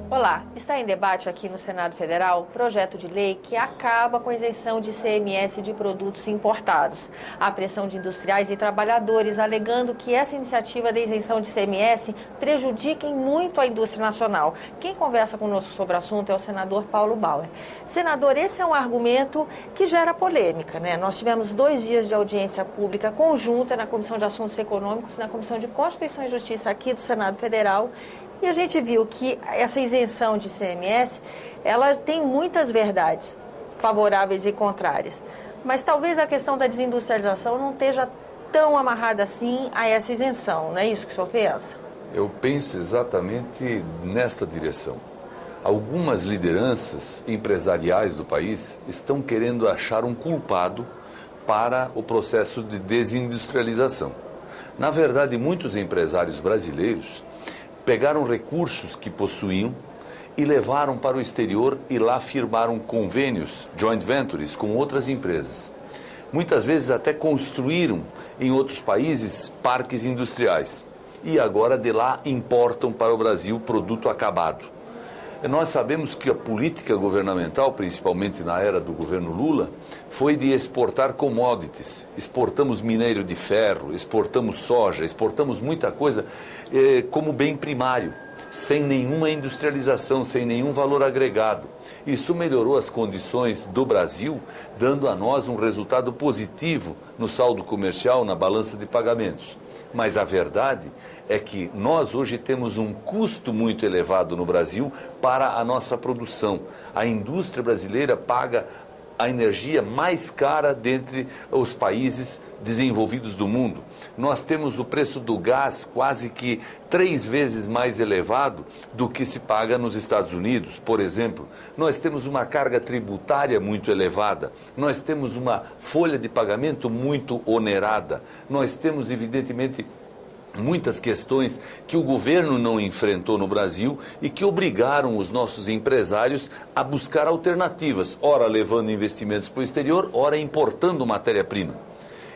Olá, está em debate aqui no Senado Federal o projeto de lei que acaba com a isenção de ICMS de produtos importados. Há pressão de industriais e trabalhadores alegando que essa iniciativa da isenção de ICMS prejudica muito a indústria nacional. Quem conversa conosco sobre o assunto é o senador Paulo Bauer. Senador, esse é um argumento que gera polêmica, né? Nós tivemos 2 dias de audiência pública conjunta na Comissão de Assuntos Econômicos e na Comissão de Constituição e Justiça aqui do Senado Federal. E a gente viu que essa isenção de ICMS, ela tem muitas verdades favoráveis e contrárias. Mas talvez a questão da desindustrialização não esteja tão amarrada assim a essa isenção, não é isso que o senhor pensa? Eu penso exatamente nesta direção. Algumas lideranças empresariais do país estão querendo achar um culpado para o processo de desindustrialização. Na verdade, muitos empresários brasileiros pegaram recursos que possuíam e levaram para o exterior e lá firmaram convênios, joint ventures, com outras empresas. Muitas vezes até construíram em outros países parques industriais e agora de lá importam para o Brasil produto acabado. Nós sabemos que a política governamental, principalmente na era do governo Lula, foi de exportar commodities. Exportamos minério de ferro, exportamos soja, exportamos muita coisa como bem primário, sem nenhuma industrialização, sem nenhum valor agregado. Isso melhorou as condições do Brasil, dando a nós um resultado positivo no saldo comercial, na balança de pagamentos. Mas a verdade é que nós hoje temos um custo muito elevado no Brasil para a nossa produção. A indústria brasileira paga a energia mais cara dentre os países desenvolvidos do mundo. Nós temos o preço do gás quase que 3 vezes mais elevado do que se paga nos Estados Unidos, por exemplo. Nós temos uma carga tributária muito elevada, nós temos uma folha de pagamento muito onerada, nós temos, evidentemente, muitas questões que o governo não enfrentou no Brasil e que obrigaram os nossos empresários a buscar alternativas, ora levando investimentos para o exterior, ora importando matéria-prima.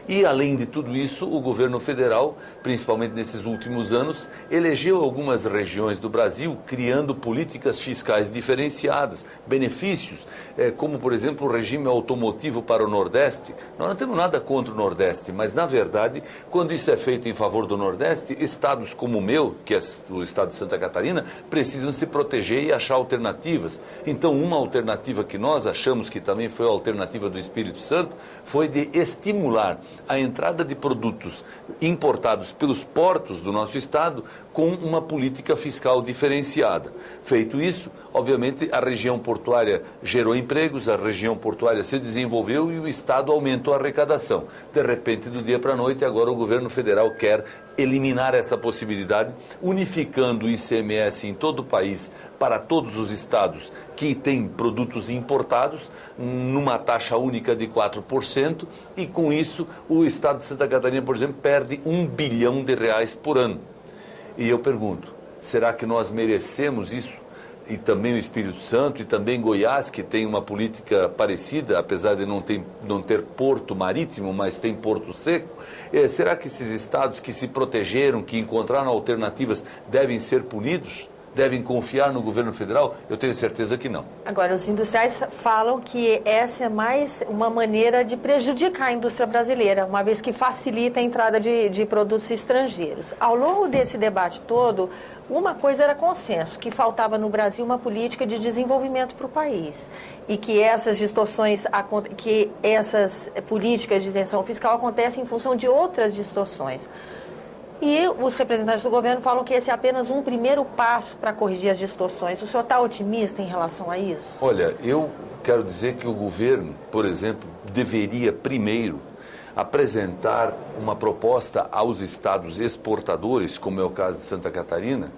E, além de tudo isso, o governo federal, principalmente nesses últimos anos, elegeu algumas regiões do Brasil, criando políticas fiscais diferenciadas, benefícios, como, por exemplo, o regime automotivo para o Nordeste. Nós não temos nada contra o Nordeste, mas, na verdade, quando isso é feito em favor do Nordeste, estados como o meu, que é o estado de Santa Catarina, precisam se proteger e achar alternativas. Então, uma alternativa que nós achamos que também foi a alternativa do Espírito Santo, foi de estimular a entrada de produtos importados pelos portos do nosso estado com uma política fiscal diferenciada. Feito isso, obviamente, a região portuária gerou empregos, a região portuária se desenvolveu e o estado aumentou a arrecadação. De repente, do dia para a noite, agora o governo federal quer eliminar essa possibilidade, unificando o ICMS em todo o país para todos os estados que têm produtos importados, numa taxa única de 4%, e com isso o estado de Santa Catarina, por exemplo, perde R$1 bilhão por ano. E eu pergunto, será que nós merecemos isso? E também o Espírito Santo, e também Goiás, que tem uma política parecida, apesar de não ter porto marítimo, mas tem porto seco. Será que esses estados que se protegeram, que encontraram alternativas, devem ser punidos? Devem confiar no governo federal? Eu tenho certeza que não. Agora, os industriais falam que essa é mais uma maneira de prejudicar a indústria brasileira, uma vez que facilita a entrada de produtos estrangeiros. Ao longo desse debate todo, uma coisa era consenso, que faltava no Brasil uma política de desenvolvimento para o país e que essas distorções, que essas políticas de isenção fiscal acontecem em função de outras distorções. E os representantes do governo falam que esse é apenas um primeiro passo para corrigir as distorções. O senhor está otimista em relação a isso? Olha, eu quero dizer que o governo, por exemplo, deveria primeiro apresentar uma proposta aos estados exportadores, como é o caso de Santa Catarina,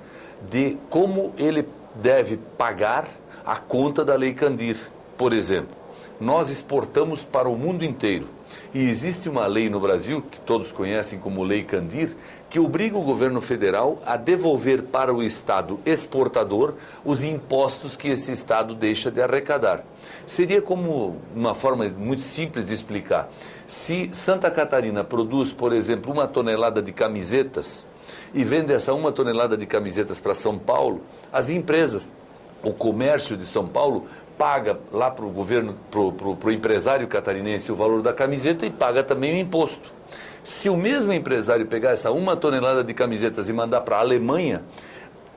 de como ele deve pagar a conta da Lei Candir. Por exemplo, nós exportamos para o mundo inteiro. E existe uma lei no Brasil, que todos conhecem como Lei Candir, que obriga o governo federal a devolver para o estado exportador os impostos que esse estado deixa de arrecadar. Seria como uma forma muito simples de explicar. Se Santa Catarina produz, por exemplo, 1 tonelada de camisetas e vende essa 1 tonelada de camisetas para São Paulo, as empresas o comércio de São Paulo paga lá para o governo, para o empresário catarinense o valor da camiseta e paga também o imposto. Se o mesmo empresário pegar essa 1 tonelada de camisetas e mandar para a Alemanha,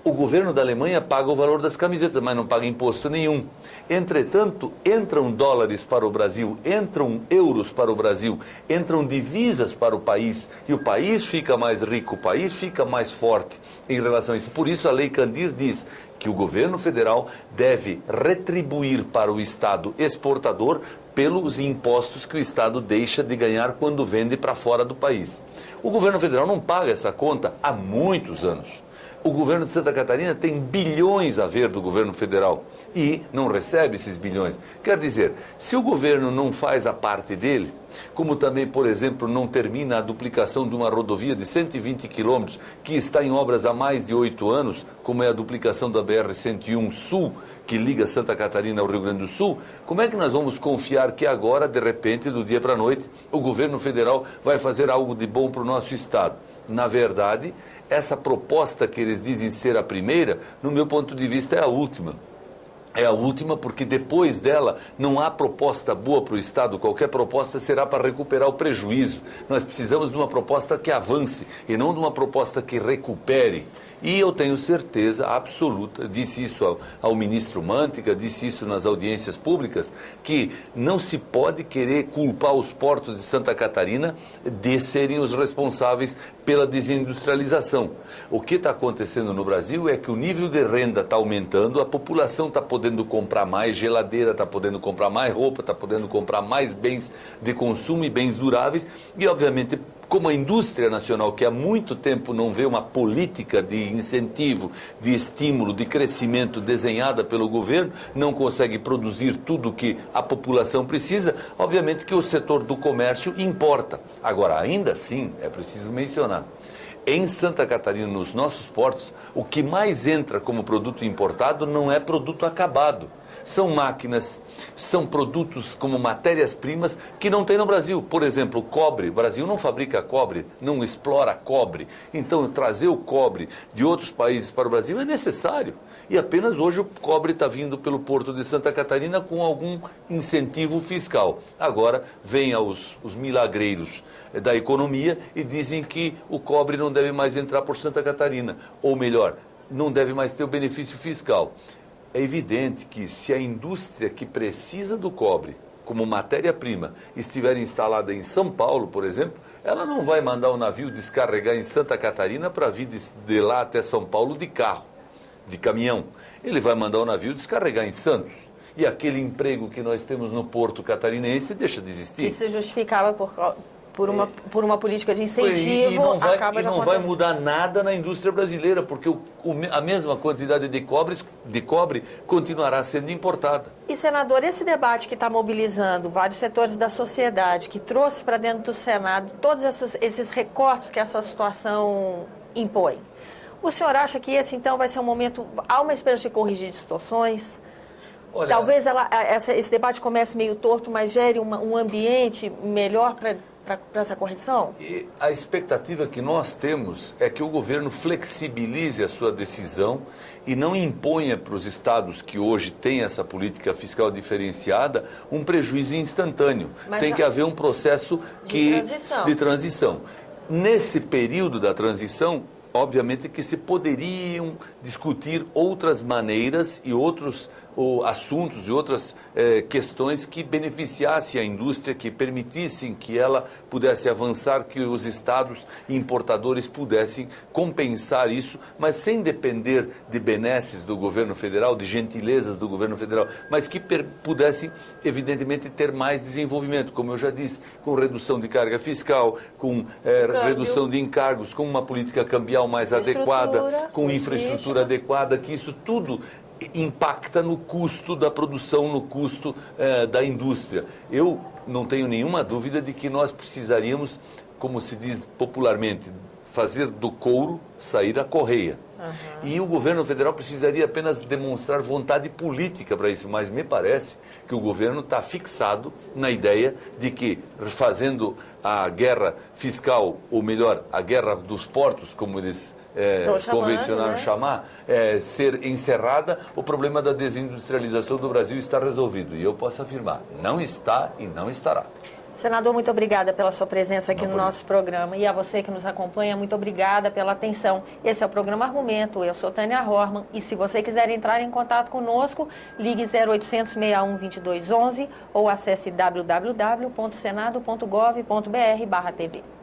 o governo da Alemanha paga o valor das camisetas, mas não paga imposto nenhum. Entretanto, entram dólares para o Brasil, entram euros para o Brasil, entram divisas para o país, e o país fica mais rico, o país fica mais forte em relação a isso. Por isso a Lei Candir diz que o governo federal deve retribuir para o Estado exportador pelos impostos que o Estado deixa de ganhar quando vende para fora do país. O governo federal não paga essa conta há muitos anos. O governo de Santa Catarina tem bilhões a ver do governo federal e não recebe esses bilhões. Quer dizer, se o governo não faz a parte dele, como também, por exemplo, não termina a duplicação de uma rodovia de 120 quilômetros que está em obras há mais de 8 anos, como é a duplicação da BR-101 Sul, que liga Santa Catarina ao Rio Grande do Sul, como é que nós vamos confiar que agora, de repente, do dia para a noite, o governo federal vai fazer algo de bom para o nosso Estado? Na verdade, essa proposta que eles dizem ser a primeira, no meu ponto de vista, é a última. É a última porque depois dela não há proposta boa para o Estado. Qualquer proposta será para recuperar o prejuízo. Nós precisamos de uma proposta que avance e não de uma proposta que recupere. E eu tenho certeza absoluta, disse isso ao ministro Mantega, disse isso nas audiências públicas, que não se pode querer culpar os portos de Santa Catarina de serem os responsáveis pela desindustrialização. O que está acontecendo no Brasil é que o nível de renda está aumentando, a população está podendo comprar mais geladeira, está podendo comprar mais roupa, está podendo comprar mais bens de consumo e bens duráveis e, obviamente, como a indústria nacional, que há muito tempo não vê uma política de incentivo, de estímulo, de crescimento desenhada pelo governo, não consegue produzir tudo o que a população precisa, obviamente que o setor do comércio importa. Agora, ainda assim, é preciso mencionar, em Santa Catarina, nos nossos portos, o que mais entra como produto importado não é produto acabado. São máquinas, são produtos como matérias-primas que não tem no Brasil. Por exemplo, cobre. O Brasil não fabrica cobre, não explora cobre. Então, trazer o cobre de outros países para o Brasil é necessário. E apenas hoje o cobre está vindo pelo Porto de Santa Catarina com algum incentivo fiscal. Agora, vem os milagreiros da economia e dizem que o cobre não deve mais entrar por Santa Catarina. Ou melhor, não deve mais ter o benefício fiscal. É evidente que se a indústria que precisa do cobre como matéria-prima estiver instalada em São Paulo, por exemplo, ela não vai mandar o navio descarregar em Santa Catarina para vir de lá até São Paulo de carro, de caminhão. Ele vai mandar o navio descarregar em Santos. E aquele emprego que nós temos no porto catarinense deixa de existir. Isso se justificava por uma política de incentivo, e não vai mudar nada na indústria brasileira, porque a mesma quantidade de cobre continuará sendo importada. E, senador, esse debate que está mobilizando vários setores da sociedade, que trouxe para dentro do Senado todos esses recortes que essa situação impõe, o senhor acha que esse, então, vai ser um momento, há uma esperança de corrigir distorções? Olha, talvez esse debate comece meio torto, mas gere um ambiente melhor para essa correção? E a expectativa que nós temos é que o governo flexibilize a sua decisão e não imponha para os estados que hoje têm essa política fiscal diferenciada um prejuízo instantâneo. Tem que haver um processo de transição. Nesse período da transição, obviamente que se poderiam discutir outras maneiras e outros assuntos e outras questões que beneficiassem a indústria, que permitissem que ela pudesse avançar, que os estados importadores pudessem compensar isso, mas sem depender de benesses do governo federal, de gentilezas do governo federal, mas que pudessem, evidentemente, ter mais desenvolvimento, como eu já disse, com redução de carga fiscal, com redução de encargos, com uma política cambial mais adequada, com infraestrutura adequada, que isso tudo impacta no custo da produção, no custo da indústria. Eu não tenho nenhuma dúvida de que nós precisaríamos, como se diz popularmente, fazer do couro sair a correia. Uhum. E o governo federal precisaria apenas demonstrar vontade política para isso, mas me parece que o governo está fixado na ideia de que, fazendo a guerra fiscal, ou melhor, a guerra dos portos, como eles convencionaram, né, chamar, ser encerrada, o problema da desindustrialização do Brasil está resolvido. E eu posso afirmar, não está e não estará. Senador, muito obrigada pela sua presença aqui no nosso programa. E a você que nos acompanha, muito obrigada pela atenção. Esse é o programa Argumento. Eu sou Tânia Horman. E se você quiser entrar em contato conosco, ligue 0800 61 2211 ou acesse www.senado.gov.br/TV.